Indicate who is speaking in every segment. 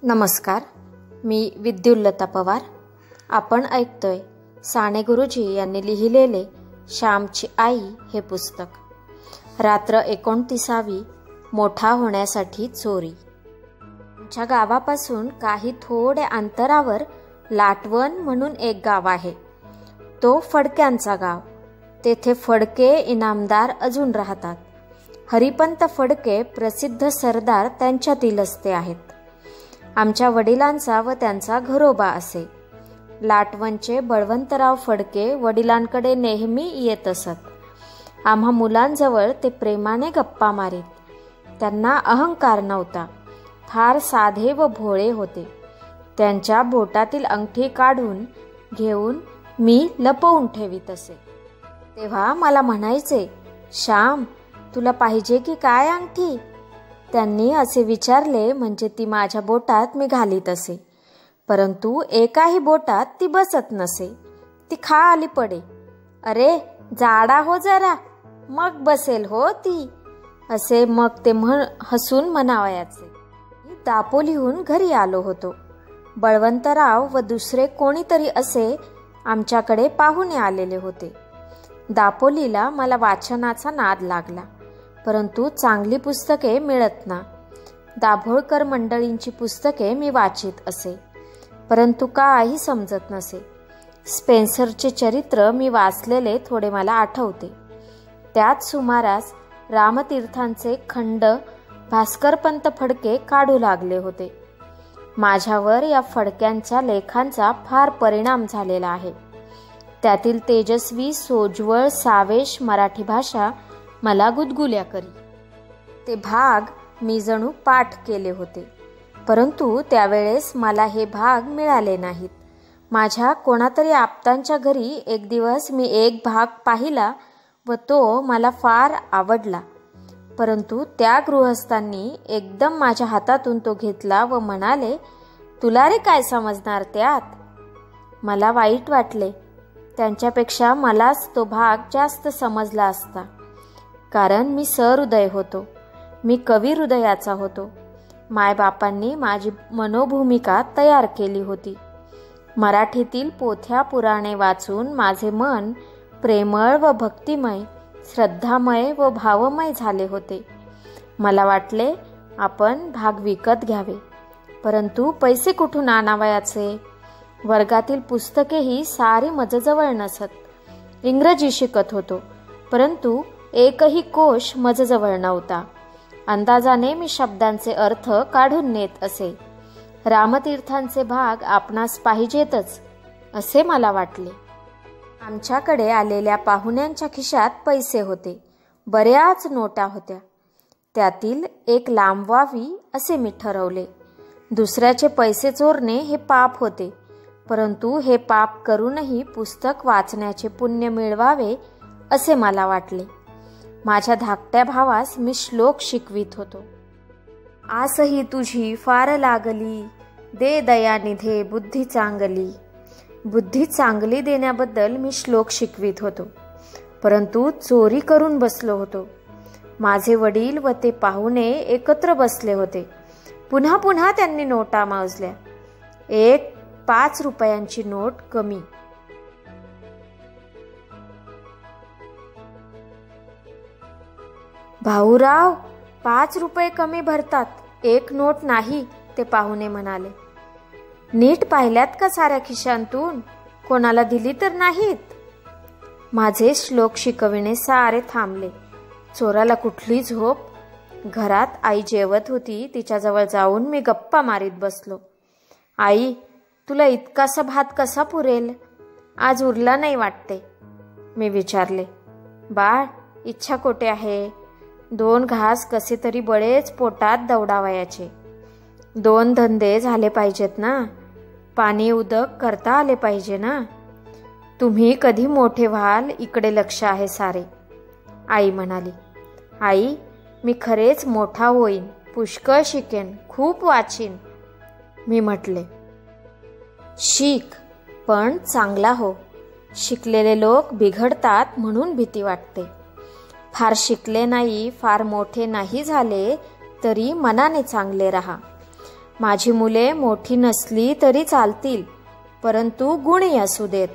Speaker 1: नमस्कार, मी विद्युल्लता पवार. आपण ऐकतोय साने गुरुजी यांनी लिहिलेले श्यामची आई हे पुस्तक. रात्र 29वी. मोठा होण्यासाठी चोरी. आमच्या गावापासून काही थोड्या अंतरावर लाटवण म्हणून एक गाव आहे. तो फडक्यांचा गाव. तेथे फडके इनामदार अजून राहतात. हरिपंत फडके प्रसिद्ध सरदार त्यांच्यातीलच ते आहेत. आमच्या वडिलांचा व त्यांचा घरोबा असे. लाटवणचे बळवंतराव फडके वडिलांकडे नेहमी येत असत. आम्हा मुलांजवळ ते प्रेमाने गप्पा मारीत. त्यांना अहंकार नव्हता. फार साधे व भोळे होते. त्यांच्या बोटातील अंगठी काढून घेऊन मी लपवून ठेवीत असे. तेव्हा मला म्हणायचे, श्याम, तुला पाहिजे की काय अंगठी? त्यांनी असे विचारले म्हणजे ती माझ्या बोटात मी घालीत असे. परंतु एकाही बोटात ती बसत नसे. ती खाली पडे. अरे जाडा हो जरा, मग बसेल हो ती, असे मग ते हसून म्हणावयाचे. मी दापोलीहून घरी आलो होतो. बळवंतराव व दुसरे कोणीतरी असे आमच्याकडे पाहुणे आलेले होते. दापोलीला मला वाचनाचा नाद लागला, परंतु चांगली पुस्तके मिळत ना. दाभोळकर मंडळींची पुस्तके मी वाचित असे, परंतु काही समजत नसे. स्पेन्सरचे चरित्र मी वाचलेले थोडे मला आठवते. त्याच सुमारास रामतीर्थांचे खंड भास्करपंत फडके काढू लागले होते. माझ्यावर या फडक्यांच्या लेखांचा फार परिणाम झालेला आहे. त्यातील तेजस्वी सोज्वळ सावेश मराठी भाषा मला गुदगुल्या करी. ते भाग मी जणू पाठ केले होते, परंतु त्यावेळेस मला हे भाग मिळाले नाहीत. माझ्या कोणातरी आप्तांच्या घरी एक दिवस मी एक भाग पाहिला व तो मला फार आवडला. परंतु त्या गृहस्थांनी एकदम माझ्या हातातून तो घेतला व म्हणाले, तुला रे काय समजणार त्यात? मला वाईट वाटले. त्यांच्यापेक्षा मलाच तो भाग जास्त समजला असता, कारण मी सहृदय होतो. मी कवी हृदयाचा होतो. मायबापांनी माझी मनोभूमिका तयार केली होती. मराठीतील पोथ्या पुराणे वाचून माझे मन प्रेमळ व भक्तिमय, श्रद्धामय व भावमय झाले होते. मला वाटले आपण भाग विकत घ्यावे, परंतु पैसे कुठून आणावयाचे? वर्गातील पुस्तकेही सारी मजजवळ नसत. इंग्रजी शिकत होतो, परंतु एकही कोश मजजवळ नव्हता. अंदाजाने मी शब्दांचे अर्थ काढून नेत असे. रामतीर्थांचे भाग आपणास पाहिजेतच असे मला वाटले. आमच्याकडे आलेल्या पाहुण्यांच्या खिशात पैसे होते. बऱ्याच नोटा होत्या. त्यातील एक लांबवावी असे मी ठरवले. दुसऱ्याचे पैसे चोरणे हे पाप होते, परंतु हे पाप करूनही पुस्तक वाचण्याचे पुण्य मिळवावे असे मला वाटले. माझ्या धाकट्या भावास मी श्लोक शिकवित होतो. आसही तुझी फार लागली, दे दयानिधे बुद्धी चांगली. बुद्धी चांगली देण्याबद्दल मी श्लोक शिकवित होतो, परंतु चोरी करून बसलो होतो. माझे वडील व ते पाहुणे एकत्र बसले होते. पुन्हा पुन्हा त्यांनी नोटा मोजल्या. एक 5 रुपयांची नोट कमी. भाऊराव, 5 रुपये कमी भरतात, एक नोट नाही, ते पाहुणे म्हणाले. नीट पाहिल्यात का साऱ्या खिशांतून? कोणाला दिली तर नाहीत? माझे श्लोक शिकविणे सारे थांबले. चोराला कुठली झोप? घरात आई जेवत होती. तिच्याजवळ जाऊन मी गप्पा मारीत बसलो. आई, तुला इतकासा भात कसा पुरेल? आज उरला नाही वाटते, मी विचारले. बाळ, इच्छा कोठे आहे? 2 घास कसे तरी बळेच पोटात दवडावयाचे. 2 धंदे झाले पाहिजेत ना. पाणी उदक करता आले पाहिजे ना. तुम्ही कधी मोठे व्हाल इकडे लक्ष आहे सारे, आई म्हणाली. आई, मी खरेच मोठा होईन, पुष्कळ शिकेन, खूप वाचीन, मी म्हटले. शिक, पण चांगला हो. शिकलेले लोक बिघडतात म्हणून भीती वाटते. फार शिकले नाही, फार मोठे नाही झाले तरी मनाने चांगले राहा. माझी मुले मोठी नसली तरी चालतील, परंतु गुणी असू देत,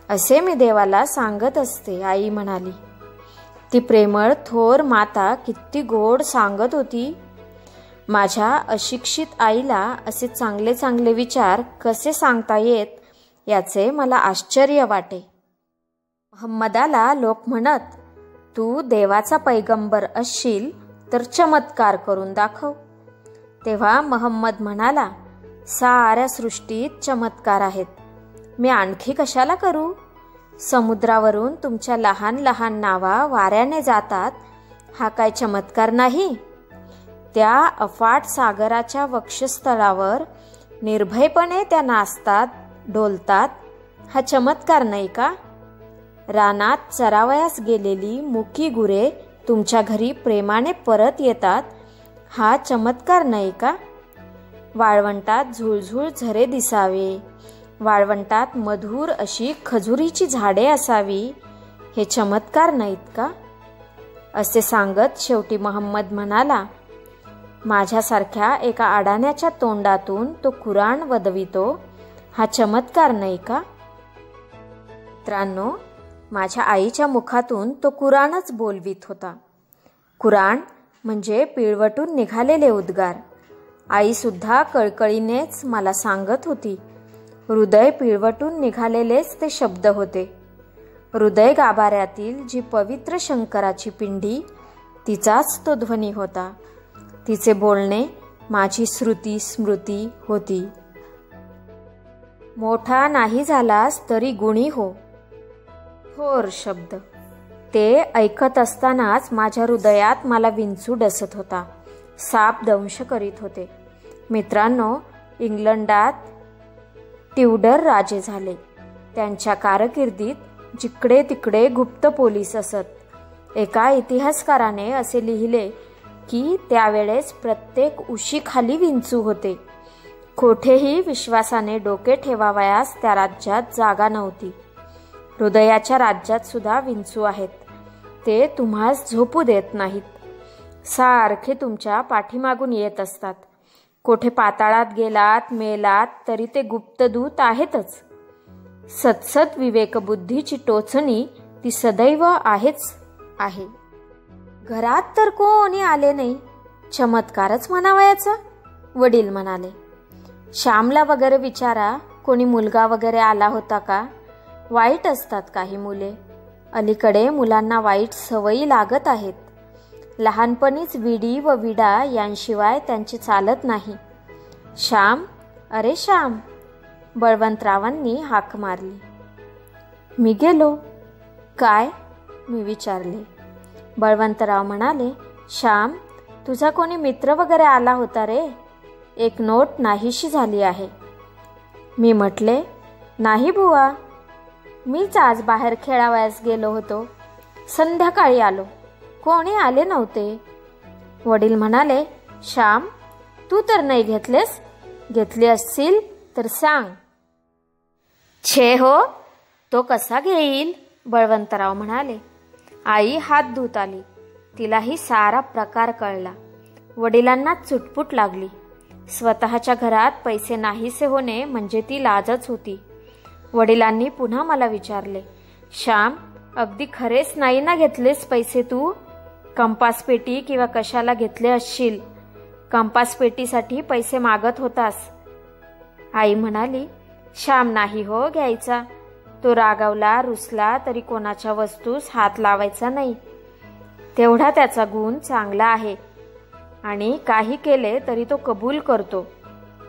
Speaker 1: असे मी देवाला सांगत असते, आई म्हणाली. ती प्रेमळ थोर माता किती गोड सांगत होती. माझ्या अशिक्षित आईला असे चांगले चांगले विचार कसे सांगता येत याचे मला आश्चर्य वाटे. महम्मदाला लोक म्हणत, तू देवाचा पैगंबर असशील तर चमत्कार करून दाखव. तेव्हा महम्मद म्हणाला, साऱ्या सृष्टीत चमत्कार आहेत, मी आणखी कशाला करू? समुद्रावरून तुमच्या लहान लहान नावा वाऱ्याने जातात, हा काय चमत्कार नाही? त्या अफाट सागराच्या वक्षस्थळावर निर्भयपणे त्या नाचतात, डोलतात, हा चमत्कार नाही का? रानात चरावयास गेलेली मुकी गुरे तुमच्या घरी प्रेमाने परत येतात, हा चमत्कार नाही का? वाळवंटात झुळझुळ झरे दिसावे, वाळवंटात मधुर अशी खजुरीची झाडे असावी, हे चमत्कार नाहीत का? असे सांगत शेवटी महम्मद म्हणाला, माझ्यासारख्या एका अडाण्याच्या तोंडातून तो कुराण वदवितो, हा चमत्कार नाही का? मित्रांनो, माझ्या आईच्या मुखातून तो कुराणच बोलवीत होता. कुराण म्हणजे पिळवटून निघालेले उद्गार. आईसुद्धा कळकळीनेच मला सांगत होती. हृदय पिळवटून निघालेलेच ते शब्द होते. हृदय गाभाऱ्यातील जी पवित्र शंकराची पिंडी, तिचाच तो ध्वनी होता. तिचे बोलणे माझी श्रुती स्मृती होती. मोठा नाही झालास तरी गुणी हो, थोर शब्द. ते ऐकत असतानाच माझ्या हृदयात मला विंचू डसत होता, साप दंश करीत होते. मित्रांनो, इंग्लंडात ट्यूडर राजे झाले. त्यांच्या कारकिर्दीत जिकडे तिकडे गुप्त पोलीस असत. एका इतिहासकाराने असे लिहिले की त्यावेळेस प्रत्येक उशीखाली विंचू होते. कोठेही विश्वासाने डोके ठेवावयास त्या राज्यात जागा नव्हती. हृदयाच्या राज्यात सुद्धा विंचू आहेत. ते तुम्हास झोपू देत नाहीत, सारखे तुमच्या पाठीमागून येत असतात. कोठे पाताळात गेलात, मेलात तरी ते गुप्तदूत आहेतच. सत्सत विवेकबुद्धीची टोचणी ती सदैव आहेच आहे. घरात तर कोणी आले नाही, चमत्कारच म्हणावयाचा, वडील म्हणाले. श्यामला वगैरे विचारा, कोणी मुलगा वगैरे आला होता का? वाईट असतात काही मुले. अलीकडे मुलांना वाईट सवयी लागत आहेत. लहानपणीच विडी व विडा यांशिवाय त्यांची चालत नाही. श्याम, अरे श्याम, बळवंतरावांनी हाक मारली. मी गेलो. काय? मी विचारले. बळवंतराव म्हणाले, श्याम, तुझा कोणी मित्र वगैरे आला होता रे, एक नोट नाहीशी झाली आहे. मी म्हटले, नाही बुवा, मीच आज बाहेर खेळावयास गेलो होतो, संध्याकाळी आलो, कोणी आले नव्हते. वडील म्हणाले, श्याम, तू तर नाही घेतलेस, घेतले असतील तर सांग. छे हो, तो कसा घेईल? बळवंतराव म्हणाले. आई हात धुत आली. तिलाही सारा प्रकार कळला. वडिलांना चुटपुट लागली. स्वतःच्या घरात पैसे नाहीसे होणे म्हणजे ती लाजच होती. वडिलांनी पुन्हा मला विचारले, श्याम, अगदी खरेच नाही ना घेतलेस पैसे तू? कंपास पेटी किंवा कशाला घेतले असशील. कंपास पेटीसाठी पैसे मागत होतास. आई म्हणाली, श्याम नाही हो घ्यायचा. तो रागावला, रुसला तरी कोणाच्या वस्तूस हात लावायचा नाही. तेवढा त्याचा गुण चांगला आहे आणि काही केले तरी तो कबूल करतो.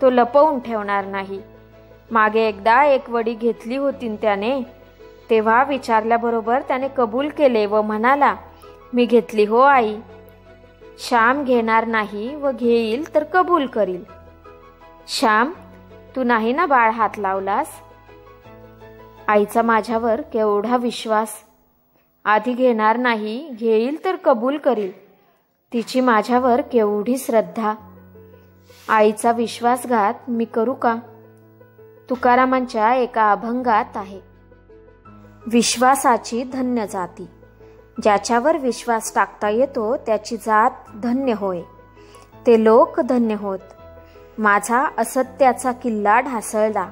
Speaker 1: तो लपवून ठेवणार नाही. मागे एकदा एक वडी घेतली होती त्याने, तेव्हा विचारल्याबरोबर त्याने कबूल केले व म्हणाला, मी घेतली हो आई. श्याम घेणार नाही व घेईल तर कबूल करील. श्याम, तू नाही ना बाळ हात लावलास? आईचा माझ्यावर केवढा विश्वास. आधी घेणार नाही, घेईल तर कबूल करील. तिची माझ्यावर केवढी श्रद्धा. आईचा विश्वासघात मी करू का? तुकारामांच्या एका अभंगात आहे, विश्वासाची धन्य जाती. ज्याच्यावर विश्वास टाकता येतो त्याची जात धन्य होय, ते लोक धन्य होत. माझा असत्याचा किल्ला ढासळला.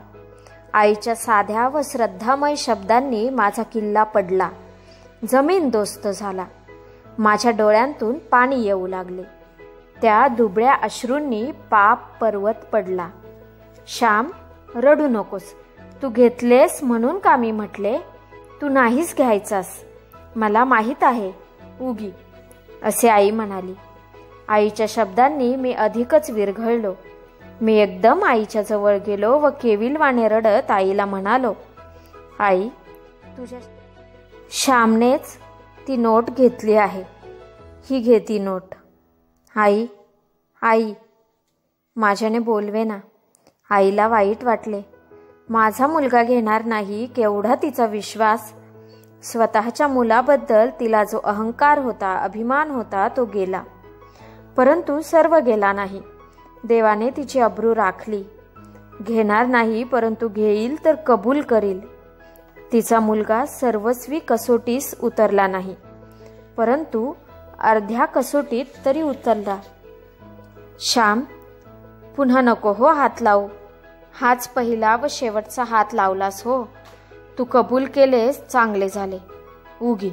Speaker 1: आईच्या साध्या व श्रद्धामय शब्दांनी माझा किल्ला पडला, जमीनदोस्त झाला. माझ्या डोळ्यांतून पाणी येऊ लागले. त्या दुबळ्या अश्रूंनी पाप पर्वत पडला. श्याम, रडू नकोस. तू घेतलेस म्हणून का मी म्हटले? तू नाहीच घ्यायचास, मला माहीत आहे. उगी, असे आई म्हणाली. आईच्या शब्दांनी मी अधिकच विरघळलो. मी एकदम आईच्या जवळ गेलो व केविलवाणे रडत आईला म्हणालो, आई, तुझ्या श्यामनेच ती नोट घेतली आहे. ही घे ती नोट. आई, आई, माझ्याने बोलवे ना. आईला वाईट वाटले. माझा मुलगा घेणार नाही केवढा तिचा विश्वास. स्वतःच्या मुलाबद्दल तिला जो अहंकार होता, अभिमान होता, तो गेला. परंतु सर्व गेला नाही. देवाने तिची अब्रू राखली. घेणार नाही, परंतु घेईल तर कबूल करील. तिचा मुलगा सर्वस्वी कसोटीस उतरला नाही, परंतु अर्ध्या कसोटीत तरी उतरला. श्याम, पुन्हा नको हो हात लावू. हाच पहिला व शेवटचा हात लावलास हो. तू कबूल केलेस, चांगले झाले. उगी,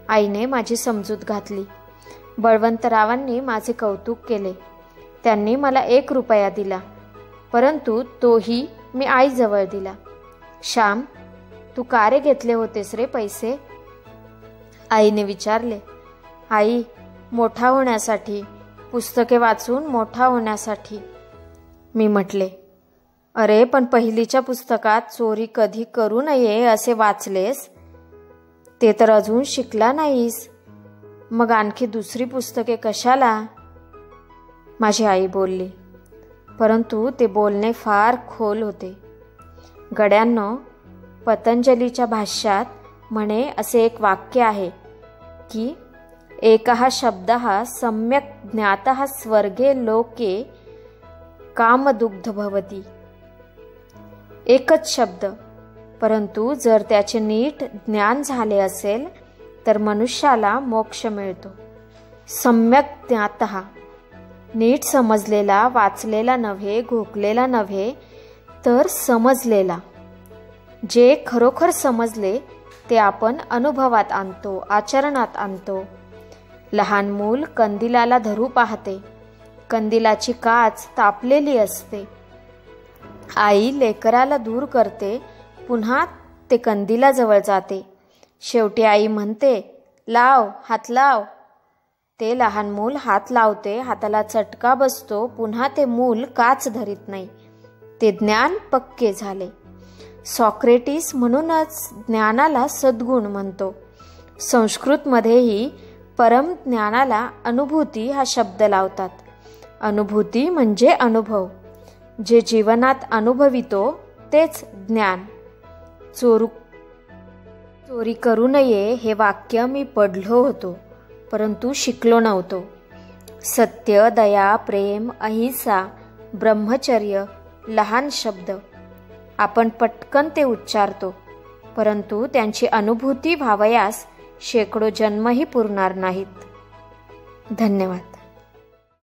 Speaker 1: आईने माझी समजूत घातली. बळवंतरावांनी माझे कौतुक केले. त्यांनी मला 1 रुपया दिला, परंतु तोही मी आईजवळ दिला. श्याम, तू का रे घेतले होतेस रे पैसे? आईने विचारले. आई, मोठा होण्यासाठी, पुस्तके वाचून मोठा होण्यासाठी. मी म्हटले, अरे पण पहिलीच्या पुस्तकात चोरी कधी करू नये असे वाचलेस. ते तर अजून शिकला नाहीस, मग आणखी दुसरी पुस्तके कशाला? माझी आई बोलली, परंतु ते बोलणे फार खोल होते. गड्यांनो, पतंजलीच्या भाष्यात म्हणे असे एक वाक्य आहे की एकः शब्दः सम्यक् ज्ञातः स्वर्गे लोके कामदुग्ध भवति. एकच शब्द, परंतु जर त्याचे नीट ज्ञान झाले असेल तर मनुष्याला मोक्ष मिळतो. सम्यक् ज्ञातः, नीट समजलेला, वाचलेला नव्हे, घोकलेला नव्हे, तर समजलेला. जे खरोखर समजले ते आपण अनुभवात आणतो, आचरणात आणतो. लहान मूल कंदिलाला धरू पाहते. कंदिलाची काच तापलेली असते. आई लेकराला दूर करते, पुन्हा ते कंदिलाजवळ जाते. शेवटी आई म्हणते, लाव, हात लाव. ते लहान मूल हात लावते, हाताला चटका बसतो, पुन्हा ते मूल काच धरीत नाही. ते ज्ञान पक्के झाले. सॉक्रेटिस म्हणूनच ज्ञानाला सद्गुण म्हणतो. संस्कृतमध्येही परम ज्ञानाला अनुभूती हा शब्द लावतात. अनुभूती म्हणजे अनुभव. जे जीवनात अनुभवितो तेच ज्ञान. चोरी करू नये हे वाक्य मी पढलो होतो, परंतु शिकलो नव्हतो. सत्य, दया, प्रेम, अहिंसा, ब्रह्मचर्य, लहान शब्द आपण पटकन ते उच्चारतो, परंतु त्यांची अनुभूती व्हावयास शेकडो जन्मही पुरणार नाहीत. धन्यवाद.